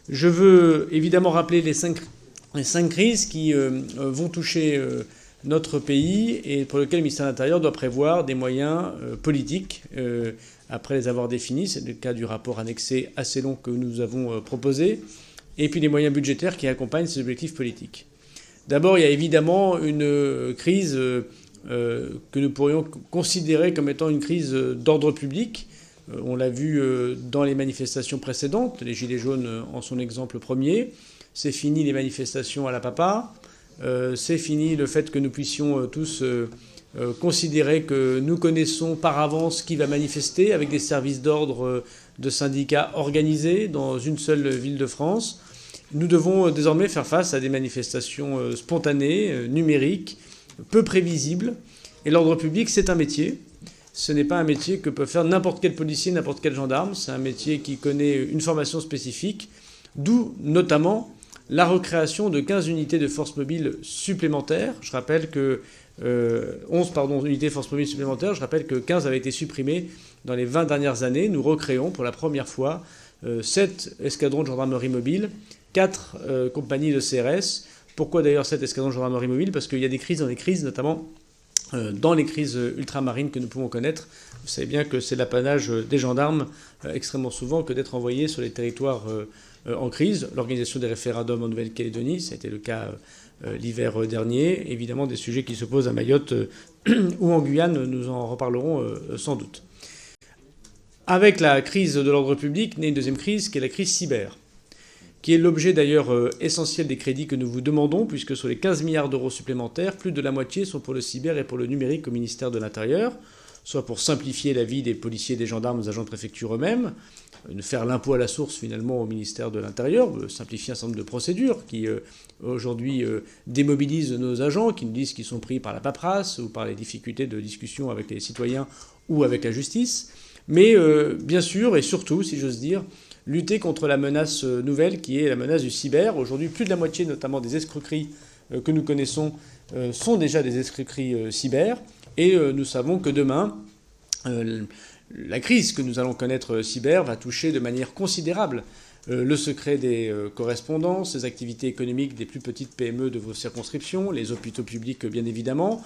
Je veux évidemment rappeler les cinq crises qui vont toucher notre pays et pour lesquelles le ministère de l'Intérieur doit prévoir des moyens politiques après les avoir définis. C'est le cas du rapport annexé assez long que nous avons proposé. Et puis les moyens budgétaires qui accompagnent ces objectifs politiques. D'abord, il y a évidemment une crise que nous pourrions considérer comme étant une crise d'ordre public. On l'a vu dans les manifestations précédentes, les Gilets jaunes en sont l'exemple premier. C'est fini les manifestations à la papa. C'est fini le fait que nous puissions tous considérer que nous connaissons par avance qui va manifester avec des services d'ordre de syndicats organisés dans une seule ville de France. Nous devons désormais faire face à des manifestations spontanées, numériques, peu prévisibles. Et l'ordre public, c'est un métier. Ce n'est pas un métier que peut faire n'importe quel policier, n'importe quel gendarme. C'est un métier qui connaît une formation spécifique, d'où notamment la recréation de 15 unités de force mobile supplémentaires. Je rappelle que 11 unités de force mobile supplémentaires. Je rappelle que 15 avaient été supprimées dans les 20 dernières années. Nous recréons pour la première fois 7 escadrons de gendarmerie mobile, 4 compagnies de CRS. Pourquoi d'ailleurs 7 escadrons de gendarmerie mobile? Parce qu'il y a des crises dans les crises, notamment dans les crises ultramarines que nous pouvons connaître. Vous savez bien que c'est l'apanage des gendarmes extrêmement souvent que d'être envoyés sur les territoires en crise. L'organisation des référendums en Nouvelle-Calédonie, ça a été le cas l'hiver dernier. Évidemment, des sujets qui se posent à Mayotte ou en Guyane, nous en reparlerons sans doute. Avec la crise de l'ordre public, naît une deuxième crise qui est la crise cyber, qui est l'objet d'ailleurs essentiel des crédits que nous vous demandons, puisque sur les 15 milliards d'euros supplémentaires, plus de la moitié sont pour le cyber et pour le numérique au ministère de l'Intérieur, soit pour simplifier la vie des policiers, des gendarmes, des agents de préfecture eux-mêmes, de faire l'impôt à la source finalement au ministère de l'Intérieur, simplifier un certain nombre de procédures qui aujourd'hui démobilisent nos agents, qui nous disent qu'ils sont pris par la paperasse ou par les difficultés de discussion avec les citoyens ou avec la justice. Mais bien sûr et surtout, si j'ose dire, lutter contre la menace nouvelle qui est la menace du cyber. Aujourd'hui, plus de la moitié notamment des escroqueries que nous connaissons sont déjà des escroqueries cyber. Et nous savons que demain, la crise que nous allons connaître cyber va toucher de manière considérable le secret des correspondances, les activités économiques des plus petites PME de vos circonscriptions, les hôpitaux publics bien évidemment,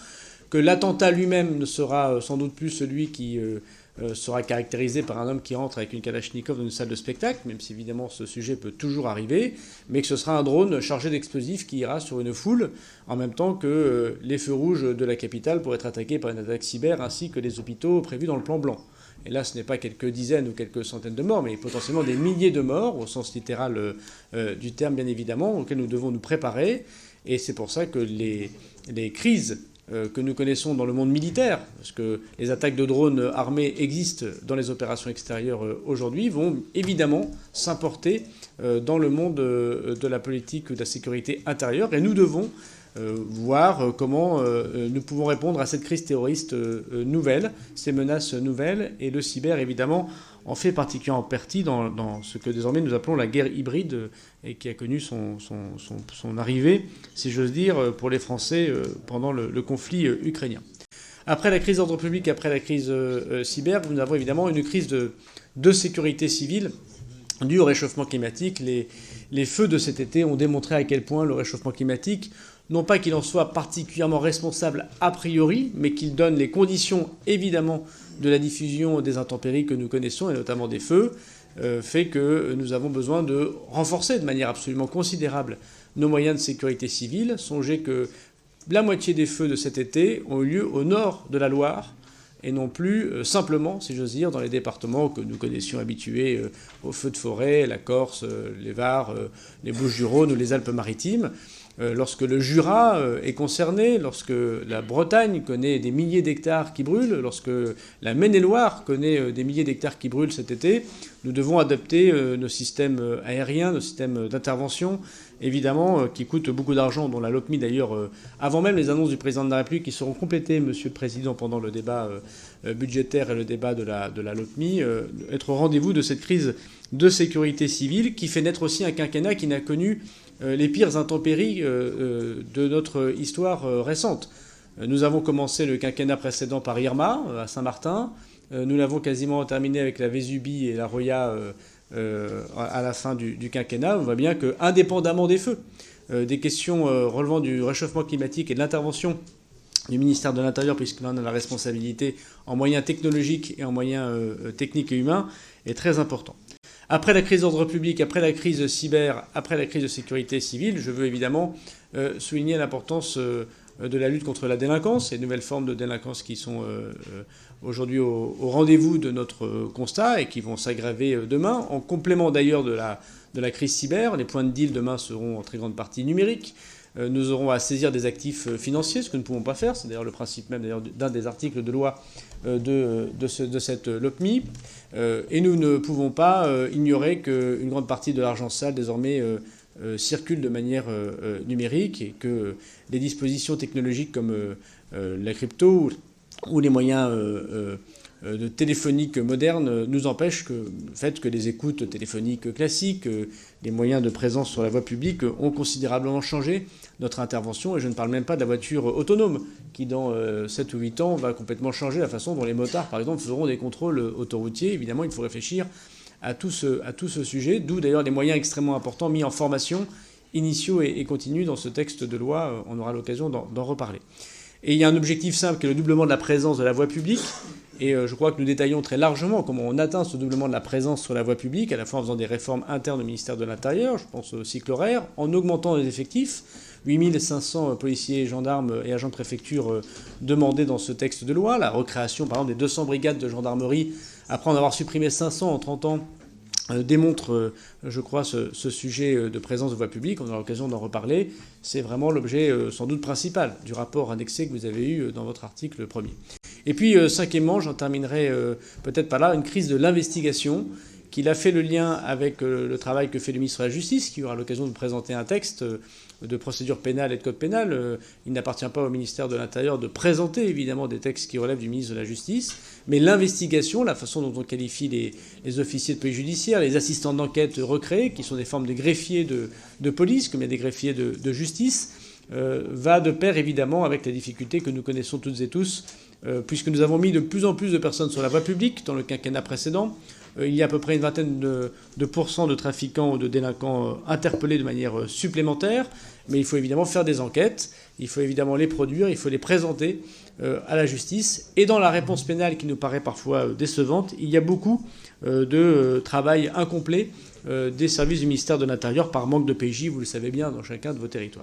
que l'attentat lui-même ne sera sans doute plus celui qui sera caractérisé par un homme qui rentre avec une Kalachnikov dans une salle de spectacle, même si évidemment ce sujet peut toujours arriver, mais que ce sera un drone chargé d'explosifs qui ira sur une foule, en même temps que les feux rouges de la capitale pourraient être attaqués par une attaque cyber, ainsi que les hôpitaux prévus dans le plan blanc. Et là, ce n'est pas quelques dizaines ou quelques centaines de morts, mais potentiellement des milliers de morts, au sens littéral du terme bien évidemment, auxquels nous devons nous préparer. Et c'est pour ça que les crises que nous connaissons dans le monde militaire, parce que les attaques de drones armés existent dans les opérations extérieures aujourd'hui, vont évidemment s'importer dans le monde de la politique de la sécurité intérieure. Et nous devons voir comment nous pouvons répondre à cette crise terroriste nouvelle, ces menaces nouvelles. Et le cyber, évidemment, en fait particulièrement partie dans ce que désormais nous appelons la guerre hybride et qui a connu son arrivée, si j'ose dire, pour les Français pendant le conflit ukrainien. Après la crise d'ordre public, après la crise cyber, nous avons évidemment une crise de sécurité civile due au réchauffement climatique. Les feux de cet été ont démontré à quel point le réchauffement climatique, non pas qu'il en soit particulièrement responsable a priori, mais qu'il donne les conditions évidemment de la diffusion des intempéries que nous connaissons, et notamment des feux, fait que nous avons besoin de renforcer de manière absolument considérable nos moyens de sécurité civile. Songez que la moitié des feux de cet été ont eu lieu au nord de la Loire, et non plus simplement, si j'ose dire, dans les départements que nous connaissions habitués aux feux de forêt, la Corse, les Var, les Bouches-du-Rhône ou les Alpes-Maritimes. Lorsque le Jura est concerné, lorsque la Bretagne connaît des milliers d'hectares qui brûlent, lorsque la Maine-et-Loire connaît des milliers d'hectares qui brûlent cet été, nous devons adapter nos systèmes aériens, nos systèmes d'intervention, évidemment, qui coûtent beaucoup d'argent, dont la LOPMI d'ailleurs, avant même les annonces du président de la République, qui seront complétées, Monsieur le Président, pendant le débat budgétaire et le débat de la LOPMI, être au rendez-vous de cette crise de sécurité civile qui fait naître aussi un quinquennat qui n'a connu les pires intempéries de notre histoire récente. Nous avons commencé le quinquennat précédent par Irma, à Saint-Martin. Nous l'avons quasiment terminé avec la Vésubie et la Roya à la fin du quinquennat. On voit bien que, indépendamment des feux, des questions relevant du réchauffement climatique et de l'intervention du ministère de l'Intérieur, puisqu'on en a la responsabilité en moyens technologiques et en moyens techniques et humains, est très important. Après la crise d'ordre public, après la crise cyber, après la crise de sécurité civile, je veux évidemment souligner l'importance de la lutte contre la délinquance et de nouvelles formes de délinquance qui sont aujourd'hui au rendez-vous de notre constat et qui vont s'aggraver demain, en complément d'ailleurs de la crise cyber. Les points de deal demain seront en très grande partie numériques. Nous aurons à saisir des actifs financiers, ce que nous ne pouvons pas faire. C'est d'ailleurs le principe même d'un des articles de loi de cette LOPMI. Et nous ne pouvons pas ignorer qu'une grande partie de l'argent sale désormais circule de manière numérique et que les dispositions technologiques comme la crypto ou les moyens de téléphonique moderne nous empêchent le fait que les écoutes téléphoniques classiques, les moyens de présence sur la voie publique ont considérablement changé notre intervention. Et je ne parle même pas de la voiture autonome qui, dans 7 ou 8 ans, va complètement changer la façon dont les motards, par exemple, feront des contrôles autoroutiers. Évidemment, il faut réfléchir à tout ce sujet, d'où d'ailleurs des moyens extrêmement importants mis en formation, initiaux et continus dans ce texte de loi. On aura l'occasion d'en reparler. Et il y a un objectif simple qui est le doublement de la présence de la voie publique. Et je crois que nous détaillons très largement comment on atteint ce doublement de la présence sur la voie publique, à la fois en faisant des réformes internes au ministère de l'Intérieur, je pense au cycle horaire, en augmentant les effectifs. 8500 policiers, gendarmes et agents de préfecture demandés dans ce texte de loi. La recréation, par exemple, des 200 brigades de gendarmerie, après en avoir supprimé 500 en 30 ans, démontre, je crois, ce sujet de présence de voie publique. On aura l'occasion d'en reparler. C'est vraiment l'objet sans doute principal du rapport annexé que vous avez eu dans votre article premier. Et puis, cinquièmement, j'en terminerai peut-être par là, une crise de l'investigation, qu'il a fait le lien avec le travail que fait le ministre de la Justice, qui aura l'occasion de présenter un texte de procédure pénale et de code pénal. Il n'appartient pas au ministère de l'Intérieur de présenter évidemment des textes qui relèvent du ministre de la Justice, mais l'investigation, la façon dont on qualifie les officiers de police judiciaire, les assistants d'enquête recréés, qui sont des formes de greffiers de police, comme il y a des greffiers de justice, va de pair évidemment avec les difficultés que nous connaissons toutes et tous, puisque nous avons mis de plus en plus de personnes sur la voie publique dans le quinquennat précédent. Il y a à peu près une vingtaine de pourcents de trafiquants ou de délinquants interpellés de manière supplémentaire. Mais il faut évidemment faire des enquêtes, il faut évidemment les produire, il faut les présenter à la justice. Et dans la réponse pénale qui nous paraît parfois décevante, il y a beaucoup de travail incomplet des services du ministère de l'Intérieur par manque de PJ, vous le savez bien, dans chacun de vos territoires.